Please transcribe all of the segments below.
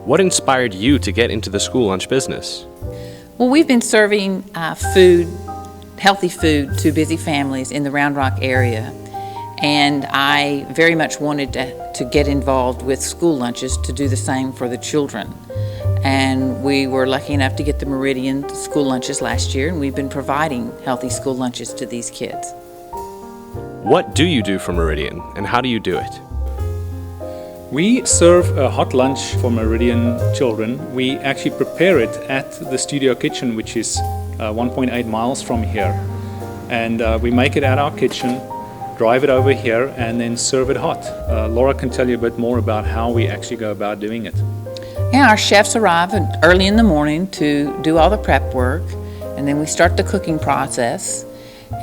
What inspired you to get into the school lunch business? Well, we've been serving healthy food to busy families in the Round Rock area, and I very much wanted to get involved with school lunches to do the same for the children. And we were lucky enough to get the Meridian school lunches last year, and we've been providing healthy school lunches to these kids. What do you do for Meridian, and how do you do it? We serve a hot lunch for Meridian children. We actually prepare it at the studio kitchen, which is 1.8 miles from here. And we make it at our kitchen, drive it over here, and then serve it hot. Laura can tell you a bit more about how we actually go about doing it. Yeah, our chefs arrive early in the morning to do all the prep work, and then we start the cooking process,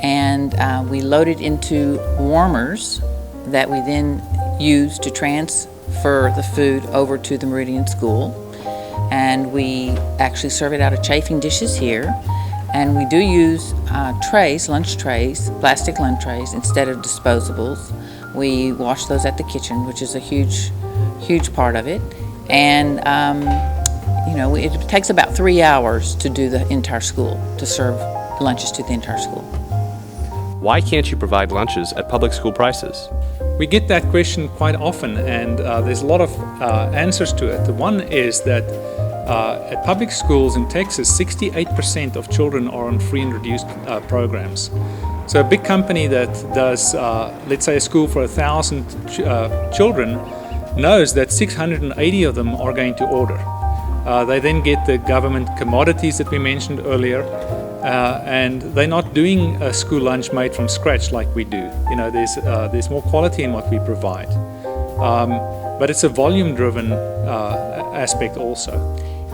and we load it into warmers that we then use to transfer the food over to the Meridian school. And we actually serve it out of chafing dishes here, and we do use lunch trays, plastic lunch trays instead of disposables. We wash those at the kitchen, which is a huge part of it. And it takes about 3 hours to do the entire school, to serve lunches to the entire school. Why can't you provide lunches at public school prices? We get that question quite often, and there's a lot of answers to it. The one is that at public schools in Texas, 68% of children are on free and reduced programs. So a big company that does, let's say, a school for 1,000 children knows that 680 of them are going to order. They then get the government commodities that we mentioned earlier, and they're not doing a school lunch made from scratch like we do. There's more quality in what we provide, but it's a volume-driven aspect also.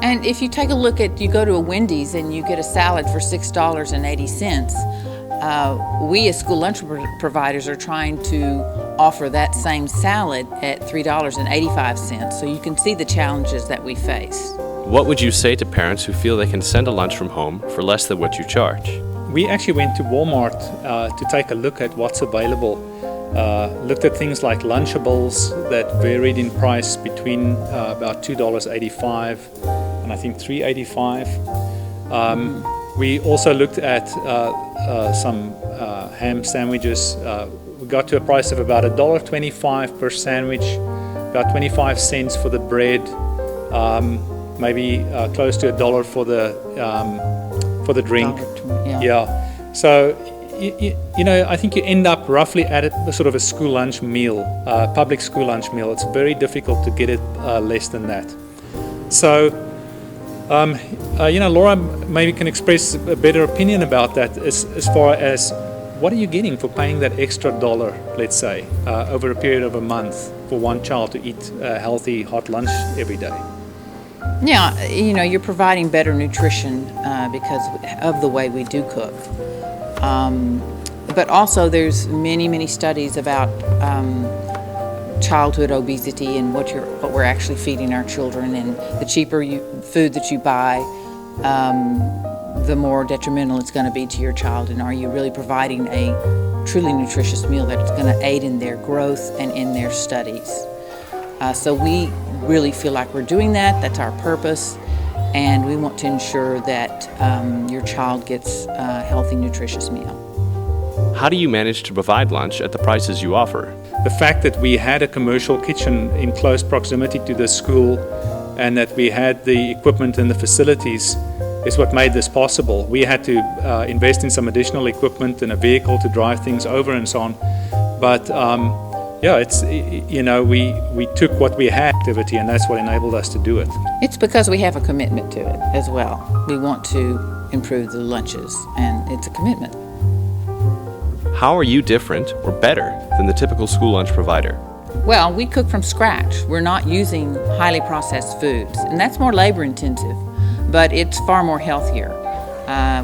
And if you take a look at, you go to a Wendy's and you get a salad for $6.80. We as school lunch providers are trying to offer that same salad at $3.85, so you can see the challenges that we face. What would you say to parents who feel they can send a lunch from home for less than what you charge? We actually went to Walmart to take a look at what's available. Looked at things like Lunchables that varied in price between about $2.85 and I think $3.85. We also looked at some ham sandwiches. We got to a price of about $1.25 per sandwich, about 25 cents for the bread, maybe close to $1 for the drink. Yeah. So I think you end up roughly at a sort of a school lunch meal, public school lunch meal. It's very difficult to get it less than that. So Laura maybe can express a better opinion about that as far as what are you getting for paying that extra $1, let's say, over a period of a month for one child to eat a healthy hot lunch every day? Yeah, you're providing better nutrition because of the way we do cook. But also there's many studies about childhood obesity and what we're actually feeding our children, and the cheaper food that you buy, the more detrimental it's going to be to your child. And are you really providing a truly nutritious meal that's going to aid in their growth and in their studies? So we really feel like we're doing that. That's our purpose, and we want to ensure that your child gets a healthy, nutritious meal. How do you manage to provide lunch at the prices you offer? The fact that we had a commercial kitchen in close proximity to the school and that we had the equipment and the facilities is what made this possible. We had to invest in some additional equipment and a vehicle to drive things over and so on. But we took what we had activity, and that's what enabled us to do it. It's because we have a commitment to it as well. We want to improve the lunches, and it's a commitment. How are you different or better than the typical school lunch provider? Well, we cook from scratch. We're not using highly processed foods, and that's more labor intensive, but it's far more healthier.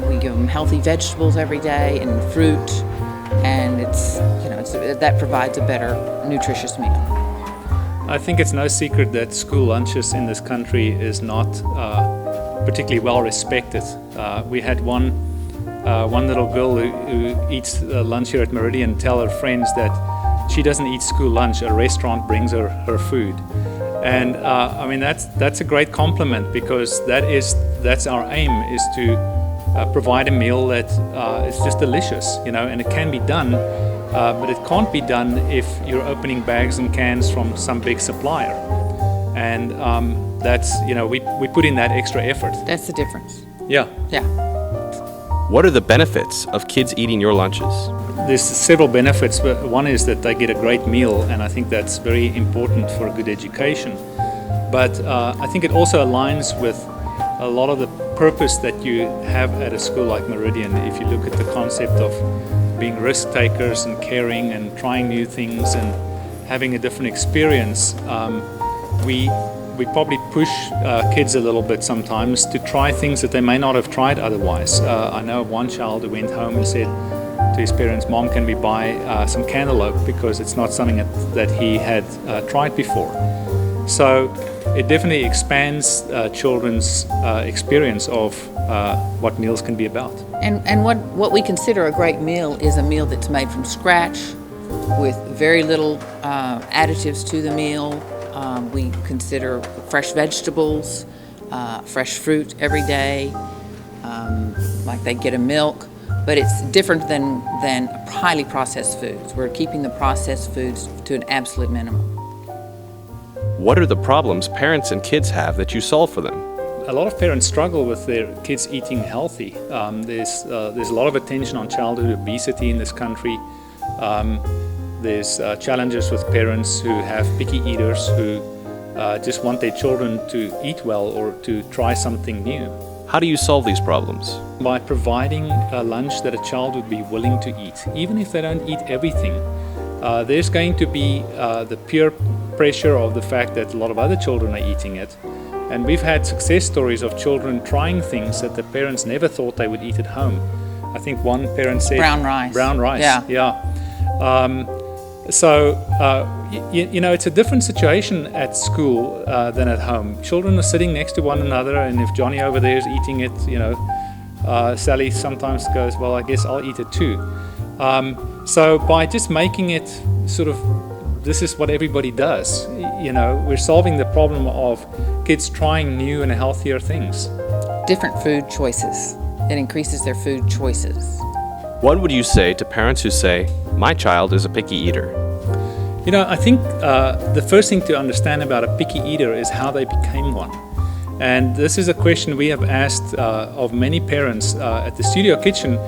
We give them healthy vegetables every day and fruit, and that provides a better nutritious meal. I think it's no secret that school lunches in this country is not particularly well respected. We had one little girl who eats lunch here at Meridian tell her friends that she doesn't eat school lunch, a restaurant brings her food. And I mean, that's a great compliment, because that's our aim, is to provide a meal that is just delicious, and it can be done, but it can't be done if you're opening bags and cans from some big supplier. And that's, we put in that extra effort. That's the difference. Yeah. Yeah. What are the benefits of kids eating your lunches? There's several benefits, but one is that they get a great meal, and I think that's very important for a good education. But I think it also aligns with a lot of the purpose that you have at a school like Meridian. If you look at the concept of being risk takers and caring and trying new things and having a different experience, we probably push kids a little bit sometimes to try things that they may not have tried otherwise. I know of one child who went home and said to his parents, "Mom, can we buy some cantaloupe?" because it's not something that he had tried before. So it definitely expands children's experience of what meals can be about. And what we consider a great meal is a meal that's made from scratch with very little additives to the meal. We consider fresh vegetables, fresh fruit every day, like they get a milk, but it's different than highly processed foods. We're keeping the processed foods to an absolute minimum. What are the problems parents and kids have that you solve for them? A lot of parents struggle with their kids eating healthy. There's a lot of attention on childhood obesity in this country. There's challenges with parents who have picky eaters who just want their children to eat well or to try something new. How do you solve these problems? By providing a lunch that a child would be willing to eat, even if they don't eat everything. There's going to be the peer pressure of the fact that a lot of other children are eating it. And we've had success stories of children trying things that the parents never thought they would eat at home. I think one parent said... Brown rice. Brown rice, yeah. It's a different situation at school than at home. Children are sitting next to one another, and if Johnny over there is eating it, Sally sometimes goes, well, I guess I'll eat it too. So by just making it sort of, this is what everybody does, we're solving the problem of kids trying new and healthier things. Different food choices. It increases their food choices. What would you say to parents who say, "My child is a picky eater"? I think the first thing to understand about a picky eater is how they became one. And this is a question we have asked of many parents at the Studio Kitchen.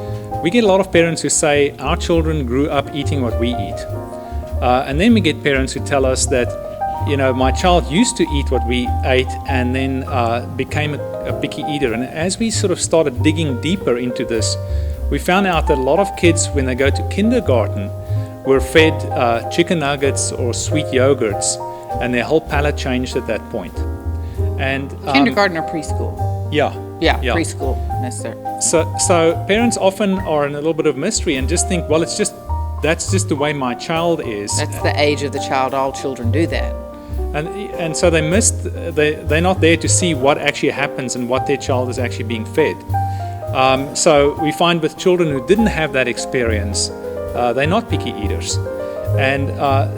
We get a lot of parents who say, our children grew up eating what we eat. And then we get parents who tell us that, my child used to eat what we ate and then became a picky eater. And as we sort of started digging deeper into this, we found out that a lot of kids, when they go to kindergarten, were fed chicken nuggets or sweet yogurts, and their whole palate changed at that point. And Kindergarten or preschool? Yeah, preschool. Yes, sir. So parents often are in a little bit of mystery and just think, well, that's just the way my child is. That's the age of the child. All children do that. And so they're not there to see what actually happens and what their child is actually being fed. So we find with children who didn't have that experience, they're not picky eaters. And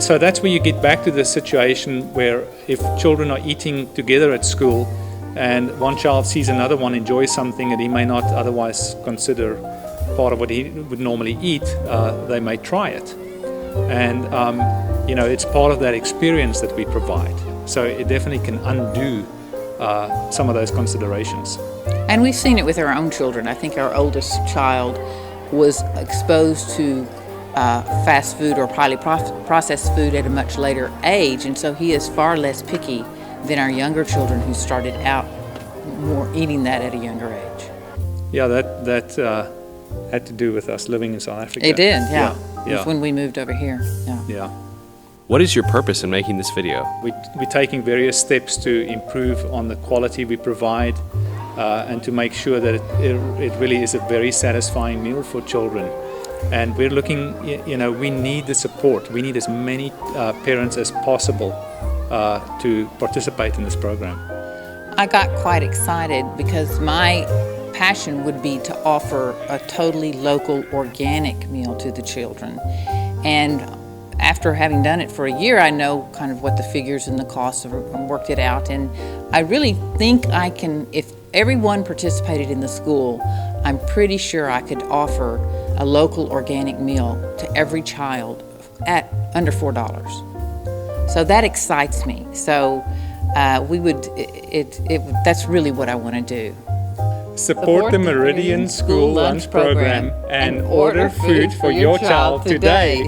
so that's where you get back to the situation where if children are eating together at school and one child sees another one enjoy something that he may not otherwise consider part of what he would normally eat, they may try it. And it's part of that experience that we provide. So it definitely can undo some of those considerations. And we've seen it with our own children. I think our oldest child was exposed to fast food or highly processed food at a much later age, and so he is far less picky than our younger children who started out more eating that at a younger age. Yeah, that had to do with us living in South Africa. It did, yeah. Yeah. It was when we moved over here. Yeah. What is your purpose in making this video? We're taking various steps to improve on the quality we provide and to make sure that it really is a very satisfying meal for children. And we're looking, we need the support. We need as many parents as possible to participate in this program. I got quite excited because my passion would be to offer a totally local, organic meal to the children. And after having done it for a year, I know kind of what the figures and the costs are, and worked it out. And I really think I can, if everyone participated in the school, I'm pretty sure I could offer a local organic meal to every child at under $4. So that excites me. So that's really what I want to do. Support the Meridian School Lunch Program and order food for your child today.